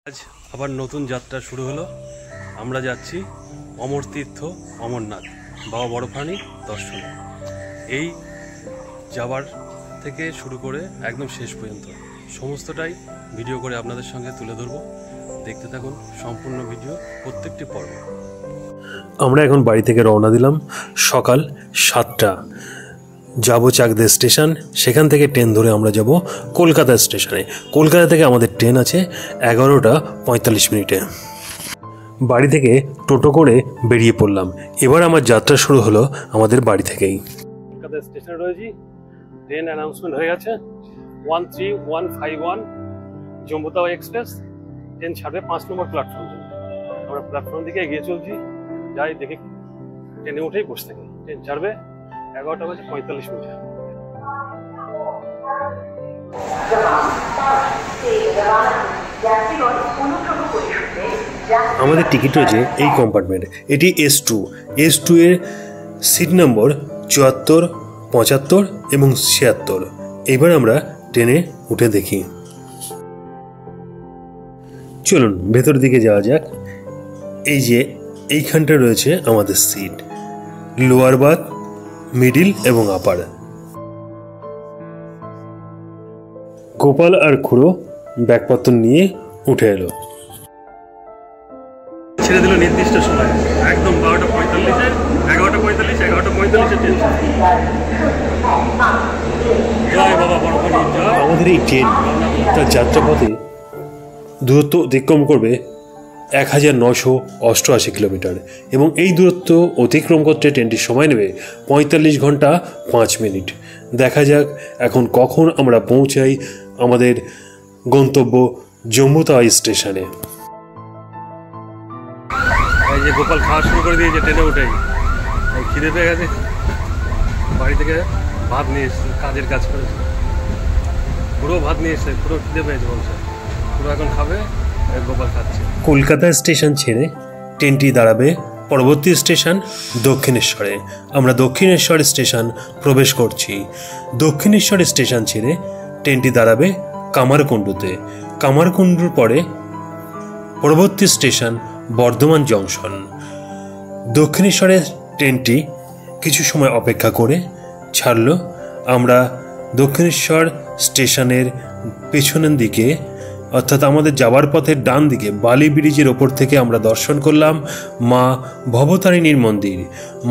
আজ আবার নতুন যাত্রা শুরু হলো। আমরা যাচ্ছি অমরতীর্থ অমরনাথ বাবা বড়প্রাণী দর্শনে। এই যাবার থেকে শুরু করে একদম শেষ পর্যন্ত সমস্তটাই ভিডিও করে আপনাদের সঙ্গে তুলে ধরব। দেখতে থাকুন সম্পূর্ণ ভিডিও, প্রত্যেকটি পর্ব। আমরা এখন বাড়ি থেকে রওনা দিলাম সকাল 7টা। যাব চাকদে স্টেশন, সেখান থেকে ট্রেন ধরে আমরা যাব কলকাতা স্টেশনে। কলকাতা থেকে আমাদের ট্রেন আছে 11টা 45 মিনিটে। বাড়ি থেকে টোটো করে বেরিয়ে পড়লাম। এবার আমার যাত্রা শুরু হলো আমাদের বাড়ি থেকেই। কলকাতা স্টেশনে রয়েছি, ট্রেন অ্যানাউন্সমেন্ট হয়ে গেছে 13151 জম্মুতাওয়া এক্সপ্রেস। ট্রেন ছাড়বে 5 নম্বর প্ল্যাটফর্ম। আমরা প্ল্যাটফর্ম দিকে এগিয়ে চলছি, যাই দেখে ট্রেনে উঠেই বসে থাকি। ট্রেন ছাড়বে 11:45 মিনিট। আমাদের টিকিট রয়েছে এই কম্পার্টমেন্ট। এটি S2 এর সিট নম্বর 74, 75 এবং 76। এবার আমরা ট্রেনে উঠে দেখি। চলুন ভেতর দিকে যাওয়া যাক। এই যে এইখানটা রয়েছে আমাদের সিট, লোয়ার বার্থ, মিডিল এবং আপার। গোপাল আর খুড়ো ব্যাগপত্র নিয়ে উঠে এলো। ছেড়ে দিল নির্দিষ্ট সময়, একদম 12:45-এ। 11:45 ট্রেন। জয় বাবা বড়প্রাণী জয়। আমাদের এই ট্রেন তার যাত্রাপথে দূরত্ব অতিক্রম করবে 1988 কিলোমিটার, এবং এই দূরত্ব অতিক্রম করতে ট্রেনটির সময় নেবে 45 ঘন্টা 5 মিনিট। দেখা যাক এখন কখন আমরা পৌঁছাই আমাদের গন্তব্য জম্মুতাওয়া স্টেশনে। এই যে গোপাল খাওয়া শুরু করে দিয়েছে ট্রেনে উঠেই। খিদে পেয়ে গেছে, বাড়ি থেকে ভাত নিয়ে এসছে, কাজের কাজ করেছে। পুরো ভাত নিয়ে এসছে, পুরো খিদে পেয়েছে বলছে, পুরো এখন খাবে। গোপাল খাচ্ছে। কলকাতা স্টেশন ছেড়ে ট্রেনটি দাঁড়াবে পরবর্তী স্টেশন দক্ষিণেশ্বরে। আমরা দক্ষিণেশ্বর স্টেশন প্রবেশ করছি। দক্ষিণেশ্বর স্টেশন ছেড়ে ট্রেনটি দাঁড়াবে কামারকুণ্ডুতে। কামারকুণ্ডুর পরে পরবর্তী স্টেশন বর্ধমান জংশন। দক্ষিণেশ্বরের ট্রেনটি কিছু সময় অপেক্ষা করে ছাড়ল। আমরা দক্ষিণেশ্বর স্টেশনের পেছনের দিকে, অর্থাৎ আমাদের যাওয়ার পথের ডান দিকে বালি ব্রিজের ওপর থেকে আমরা দর্শন করলাম মা ভবতারিণীর মন্দির।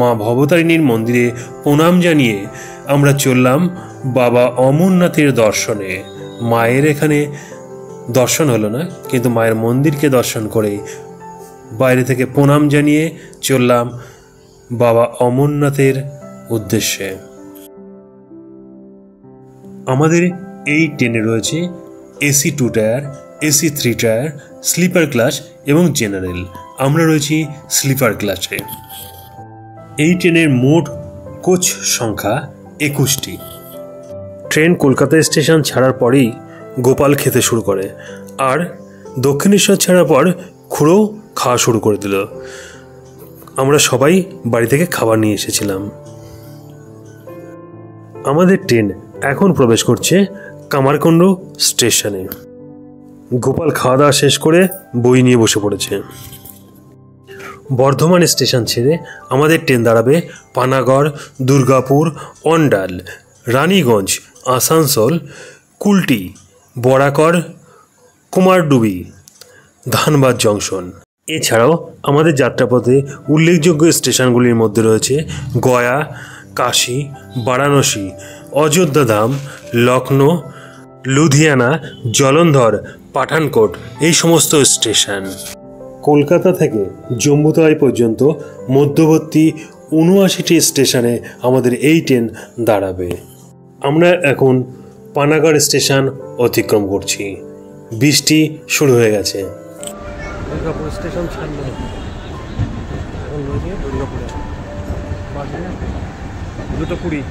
মা ভবতারিণীর মন্দিরে প্রণাম জানিয়ে আমরা চললাম বাবা অমরনাথের দর্শনে। মায়ের এখানে দর্শন হলো না, কিন্তু মায়ের মন্দিরকে দর্শন করে বাইরে থেকে প্রণাম জানিয়ে চললাম বাবা অমরনাথের উদ্দেশ্যে। আমাদের এই ট্রেনে রয়েছে AC 2 tier, AC 3 tier, sleeper class এবং জেনারেল। আমরা রয়েছি স্লিপার ক্লাসে। এই ট্রেনের মোট কোচ সংখ্যা 21টি। ট্রেন কলকাতা স্টেশন ছাড়ার পরেই গোপাল খেতে শুরু করে, আর দক্ষিণেশ্বর ছাড়ার পর খুড়ো খাওয়া শুরু করে দিল। আমরা সবাই বাড়ি থেকে খাবার নিয়ে এসেছিলাম। আমাদের ট্রেন এখন প্রবেশ করছে কামারকুণ্ডু স্টেশনে। গোপাল খাওয়া দাওয়া শেষ করে বই নিয়ে বসে পড়েছে। বর্ধমান স্টেশন ছেড়ে আমাদের ট্রেন দাঁড়াবে পানাগড়, দুর্গাপুর, অন্ডাল, রানীগঞ্জ, আসানসোল, কুলটি, বরাকর, কুমারডুবি, ধানবাদ জংশন। এছাড়াও আমাদের যাত্রাপথে উল্লেখযোগ্য স্টেশনগুলির মধ্যে রয়েছে গয়া, কাশী, বারাণসী, অযোধ্যা ধাম, লখনৌ, লুধিয়ানা, জলন্ধর, পাঠানকোট, এই সমস্ত স্টেশন। কলকাতা থেকে জম্মুতাওয়া পর্যন্ত মধ্যবর্তী 79টি স্টেশনে আমাদের এই ট্রেন দাঁড়াবে। আমরা এখন পানাগড় স্টেশন অতিক্রম করছি। বৃষ্টি শুরু হয়ে গেছে। দুর্গাপুর স্টেশন ছাড়লো, এখন রয়েছে দুর্গাপুরে 2:20।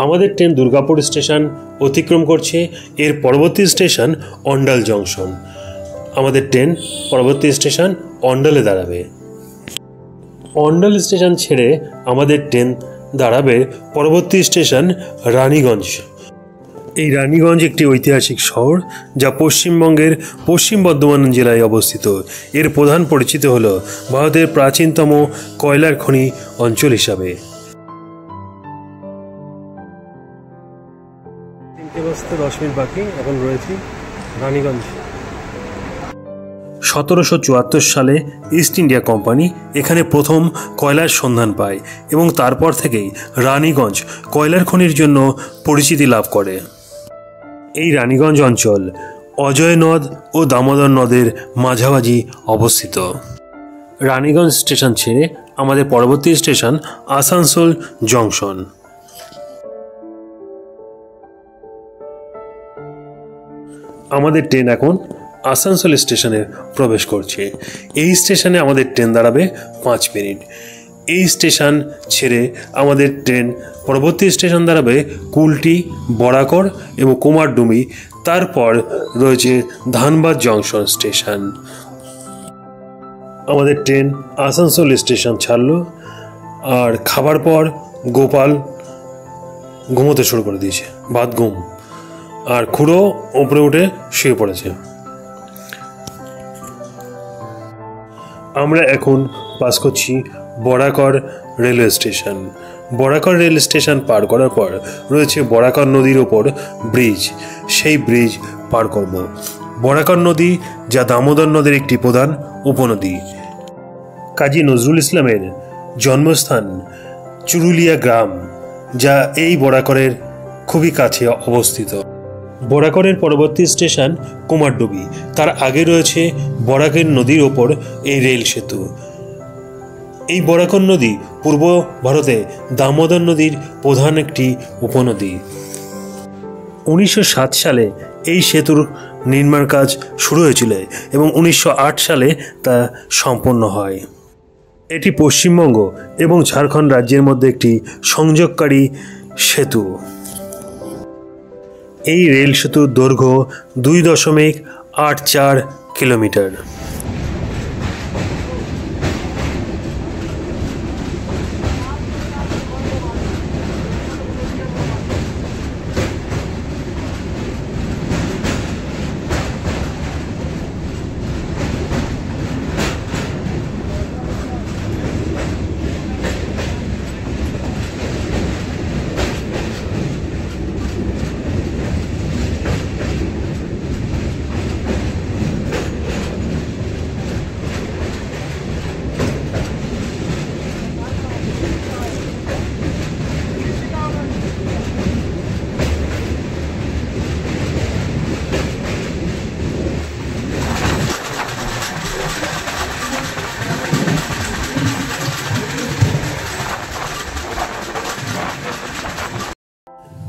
আমাদের ট্রেন দুর্গাপুর স্টেশন অতিক্রম করছে। এর পরবর্তী স্টেশন অন্ডাল জংশন। আমাদের ট্রেন পরবর্তী স্টেশন অন্ডালে দাঁড়াবে। অন্ডাল স্টেশন ছেড়ে আমাদের ট্রেন দাঁড়াবে পরবর্তী স্টেশন রানীগঞ্জ। এই রানীগঞ্জ একটি ঐতিহাসিক শহর যা পশ্চিমবঙ্গের পশ্চিম বর্ধমান জেলায় অবস্থিত। এর প্রধান পরিচিত হল ভারতের প্রাচীনতম কয়লার খনি অঞ্চল হিসাবে। 10 বাকি, এখন রয়েছি রানীগঞ্জ। 1774 সালে ইস্ট ইন্ডিয়া কোম্পানি এখানে প্রথম কয়লার সন্ধান পায় এবং তারপর থেকেই রানীগঞ্জ কয়লার খনির জন্য পরিচিতি লাভ করে। এই রানীগঞ্জ অঞ্চল অজয় নদ ও দামোদর নদের মাঝামাঝি অবস্থিত। রানীগঞ্জ স্টেশন ছেড়ে আমাদের পরবর্তী স্টেশন আসানসোল জংশন। আমাদের ট্রেন এখন আসানসোল স্টেশনে প্রবেশ করছে। এই স্টেশনে আমাদের ট্রেন দাঁড়াবে 5 মিনিট। এই স্টেশন ছেড়ে আমাদের ট্রেন পরবর্তী স্টেশন দাঁড়াবে কুলটি, বরাকর এবং কুমারডুমি। তারপর রয়েছে ধানবাদ জংশন স্টেশন। আমাদের ট্রেন আসানসোল স্টেশন ছাড়লো আর খাবার পর গোপাল ঘুমোতে শুরু করে দিয়েছে, ভাত ঘুম। আর খুড়ো উপরে উঠে শুয়ে পড়েছে। আমরা এখন পাস করছি Barakar railway station. Barakar rail station পার করার পর রয়েছে বরাকর নদীর ওপর ব্রিজ। সেই ব্রিজ পার করব। বরাকর নদী যা দামোদর নদের একটি প্রধান উপনদী। কাজী নজরুল ইসলামের জন্মস্থান চুরুলিয়া গ্রাম, যা এই বরাকরের খুবই কাছে অবস্থিত। বরাকরের পরবর্তী স্টেশন কুমারডুবি। তার আগে রয়েছে বরাকর নদীর ওপর এই রেল সেতু। এই বরাকর নদী পূর্ব ভারতে দামোদর নদীর প্রধান একটি উপনদী। 1907 সালে এই সেতুর নির্মাণ কাজ শুরু হয়েছিল এবং 1908 সালে তা সম্পন্ন হয়। এটি পশ্চিমবঙ্গ এবং ঝাড়খণ্ড রাজ্যের মধ্যে একটি সংযোগকারী সেতু। এই রেল সেতুর দৈর্ঘ্য 2.84 কিলোমিটার।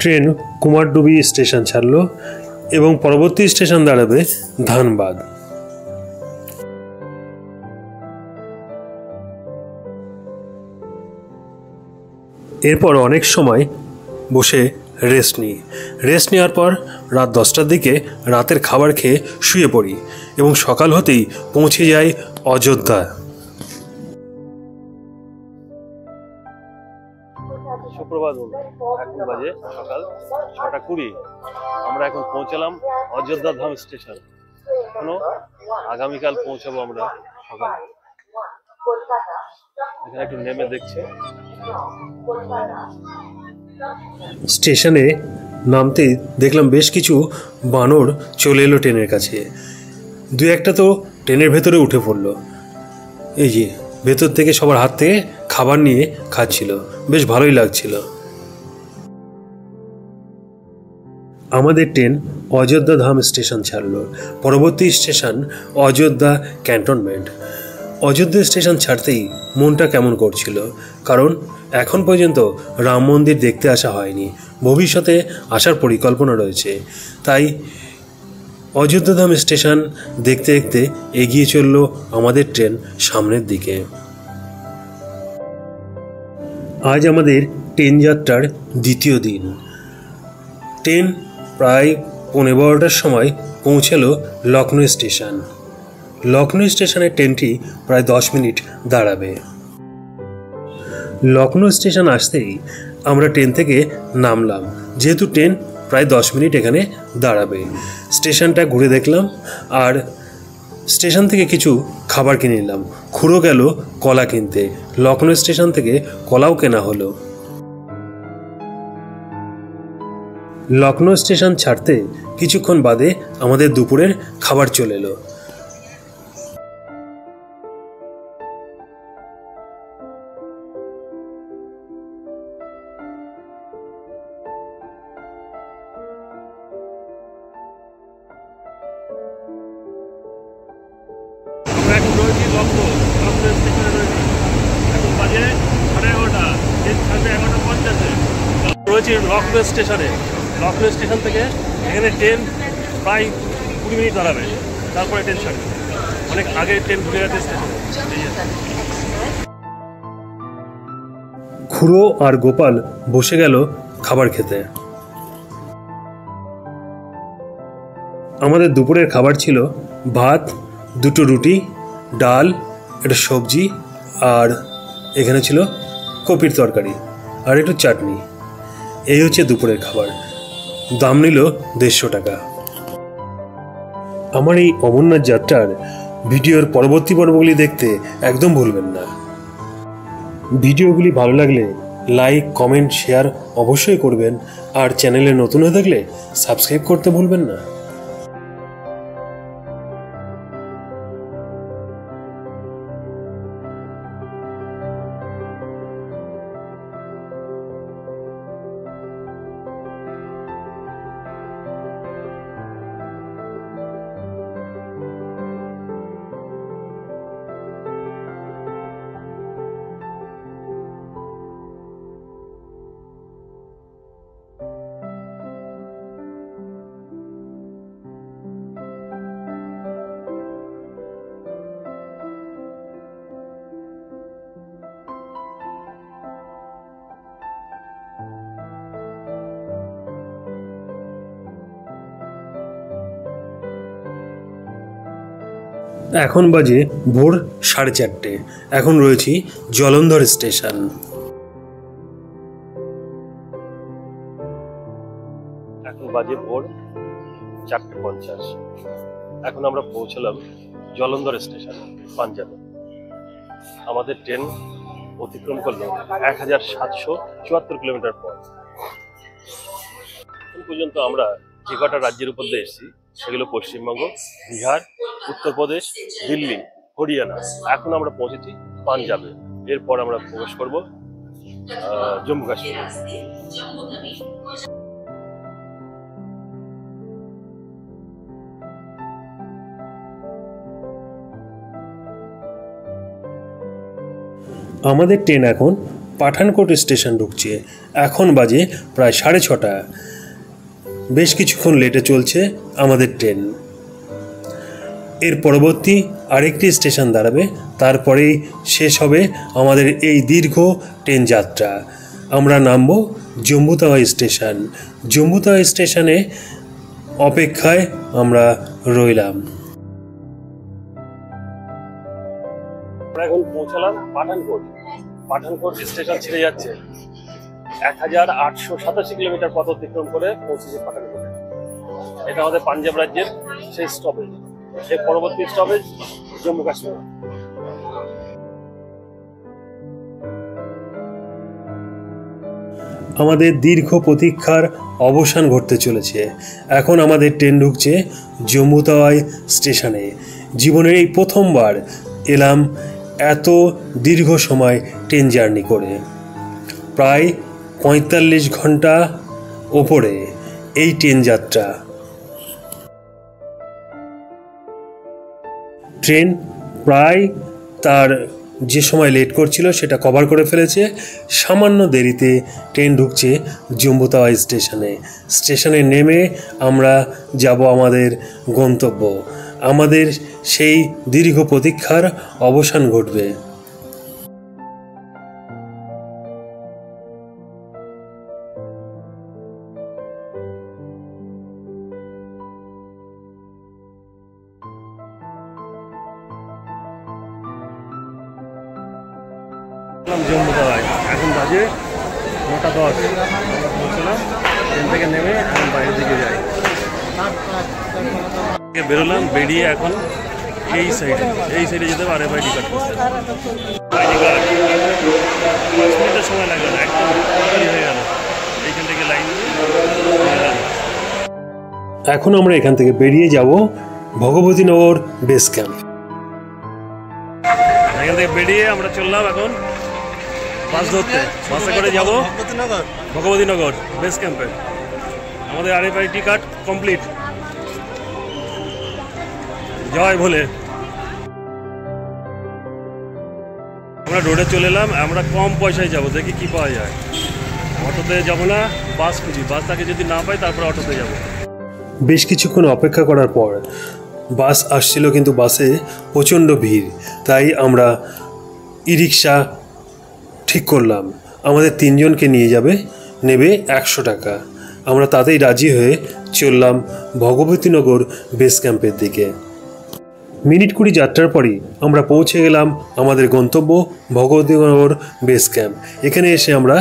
ট্রেন কুমারডুবি স্টেশন ছাড়লো এবং পরবর্তী স্টেশন দাঁড়াবে ধানবাদ। এরপর অনেক সময় বসে রেস্ট নিই। রেস্ট নেওয়ার পর রাত 10টার দিকে রাতের খাবার খেয়ে শুয়ে পড়ি এবং সকাল হতেই পৌঁছে যাই অযোধ্যা। সুপ্রভাত বন্ধু, এখন বাজে সকাল 6:20। আমরা এখন পৌঁছালাম অযোধ্যা ধাম স্টেশন। এখনো আগামীকাল পৌঁছাবো আমরা সকাল। এখানে একটু নেমে দেখছি। স্টেশনে নামতে দেখলাম বেশ কিছু বানর চলে এলো ট্রেনের কাছে। দু একটা তো ট্রেনের ভেতরে উঠে পড়লো। এই যে ভেতর থেকে সবার হাত থেকে খাবার নিয়ে খাচ্ছিল, বেশ ভালোই লাগছিল। আমাদের ট্রেন অযোধ্যা ধাম স্টেশন ছাড়লো। পরবর্তী station Ayodhya cantonment. Ayodhya station ছাড়তেই মনটা কেমন করছিল, কারণ এখন পর্যন্ত রাম মন্দির দেখতে আসা হয়নি। ভবিষ্যতে আসার পরিকল্পনা রয়েছে, তাই অযোধ্যা ধাম স্টেশন দেখতে দেখতে এগিয়ে চলল আমাদের ট্রেন সামনের দিকে। আজ আমাদের ট্রেন যাত্রার দ্বিতীয় দিন। ট্রেন প্রায় 11:15টার সময় পৌঁছালো লখনৌ স্টেশন। লখনৌ স্টেশনে ট্রেনটি প্রায় 10 মিনিট দাঁড়াবে। লখনৌ স্টেশন আসতেই আমরা ট্রেন থেকে নামলাম। যেহেতু ট্রেন প্রায় 10 মিনিট এখানে দাঁড়াবে। স্টেশনটা ঘুরে দেখলাম আর স্টেশন থেকে কিছু খাবার কিনে নিলাম। খুঁড়ো গেল কলা কিনতে, লখনৌ স্টেশন থেকে কলাও কেনা হলো। লখনৌ স্টেশন ছাড়তে কিছুক্ষণ বাদে আমাদের দুপুরের খাবার চলে এলো। আমরা এখন রয়েছি লখনৌ স্টেশনে রয়েছি। এখন বাজে 11:30, ট্রেন ছাড়বে 11:50-এ। রয়েছি লখনৌ স্টেশনে। লখনৌ স্টেশন থেকে এখানে ট্রেন প্রায় 20 মিনিট দাঁড়াবে, তারপরে ট্রেন ছাড়বে। অনেক আগে ট্রেন ঢুকে গেছে স্টেশনে। খুড়ো আর গোপাল বসে গেল খাবার খেতে। আমাদের দুপুরের খাবার ছিল ভাত, 2টো রুটি, ডাল, একটা সবজি, আর এখানে ছিল কপির তরকারি আর একটু চাটনি। এই হচ্ছে দুপুরের খাবার। দাম নিল 150 টাকা। আমার এই অমরনাথ যাত্রার ভিডিওর পরবর্তী পর্বগুলি দেখতে একদম ভুলবেন না। ভিডিওগুলি ভালো লাগলে লাইক, কমেন্ট, শেয়ার অবশ্যই করবেন। আর চ্যানেলে নতুন হয়ে থাকলে সাবস্ক্রাইব করতে ভুলবেন না। এখন বাজে ভোর 4:30। এখন রয়েছি জলন্ধর স্টেশন। এখন বাজে ভোর 4:50। এখন আমরা পৌঁছলাম জলন্ধর স্টেশন, পাঞ্জাবে। আমাদের ট্রেন অতিক্রম করলো 1774 কিলোমিটার পর। এখন পর্যন্ত আমরা যে কটা রাজ্যের উপর দিয়ে এসেছি সেগুলো পশ্চিমবঙ্গ, বিহার, উত্তরপ্রদেশ, দিল্লি, হরিয়ানা। এখন আমরা পৌঁছেছি পাঞ্জাবে। এরপর আমরা প্রবেশ করব জম্মু কাশ্মীর। আমাদের ট্রেন এখন পাঠানকোট স্টেশন ঢুকছে। এখন বাজে প্রায় 6:30। বেশ কিছুক্ষণ লেটে চলছে আমাদের ট্রেন। এর পরবর্তী আরেকটি স্টেশন দাঁড়াবে, তারপরেই শেষ হবে আমাদের এই দীর্ঘ ট্রেন যাত্রা। আমরা নামব জম্মু তাওয়াই স্টেশন। জম্মু তাওয়াই স্টেশনে অপেক্ষায় আমরা রইলাম। আমরা এখন পৌঁছালাম পাঠানকোট। পাঠানকোট স্টেশন ছেড়ে যাচ্ছে 1887 কিলোমিটার পথ অতিক্রম করে পৌঁছেছে পাঠানকোটে। এটা আমাদের পাঞ্জাব রাজ্যের শেষ স্টপেজ। এর পরবর্তী স্টপেজ জম্মু কাশ্মীর। আমাদের দীর্ঘ প্রতীক্ষার অবসান ঘটতে চলেছে। এখন আমাদের ট্রেন ঢুকছে জম্মু তাওয়াই স্টেশনে। জীবনের এই প্রথমবার এলাম এত দীর্ঘ সময় ট্রেন জার্নি করে। প্রায় 45 ঘন্টা ওপরে এই ট্রেন যাত্রা। ট্রেন প্রায় তার যে সময় লেট করছিল সেটা কভার করে ফেলেছে। সামান্য দেরিতে ট্রেন ঢুকছে জম্মু তাওয়াই স্টেশনে। স্টেশনে নেমে আমরা যাব আমাদের গন্তব্য। আমাদের সেই দীর্ঘ প্রতীক্ষার অবসান ঘটবে। জম্মু তাওয়াই। এখন বাজে 9:10। পৌঁছলাম ট্রেন থেকে নেমে এখন বাইরে থেকে বেরোলাম, বেরিয়ে এখন এই সাইডে যেতে হবে RFID কার্ড করতে। আইডি কার্ড 5 মিনিটের সময় লাগবে না, একদম তাড়াতাড়ি হয়ে গেল। এইখান থেকে লাইন এখন আমরা এখান থেকে বেরিয়ে যাব ভগবতীনগর বেস ক্যাম্প। এখান থেকে বেরিয়ে আমরা চললাম এখন বাস ধরতে। বাসে করে যাব ভগবতীনগর বেস ক্যাম্পে। আমাদের RFID কার্ড কমপ্লিট। জয় ভোলে। আমরা রোডে চলে এলাম। আমরা কম পয়সায় যাব, দেখি কি পাওয়া যায়। অটোতে যাব না, বাস খুঁজি। বাস তাকে যদি না পাই তারপর অটোতে যাব। বেশ কিছুক্ষণ অপেক্ষা করার পর বাস আসছিল, কিন্তু বাসে প্রচণ্ড ভিড়। তাই আমরা ই-রিক্সা ঠিক করলাম। আমাদের 3 জনকে নিয়ে যাবে, নেবে 100 টাকা। আমরা তাতেই রাজি হয়ে চললাম ভগবতীনগর বেস ক্যাম্পের দিকে। মিনিট 20 যাত্রার পরই আমরা পৌঁছে গেলাম আমাদের গন্তব্য ভগবতীনগর বেস ক্যাম্প। এখানে এসে আমরা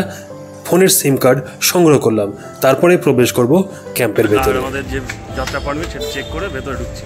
ফোনের সিম কার্ড সংগ্রহ করলাম, তারপরে প্রবেশ করব ক্যাম্পের ভেতরে। আমাদের যে যাত্রা পারমিট সেটা চেক করে ভেতরে ঢুকছি।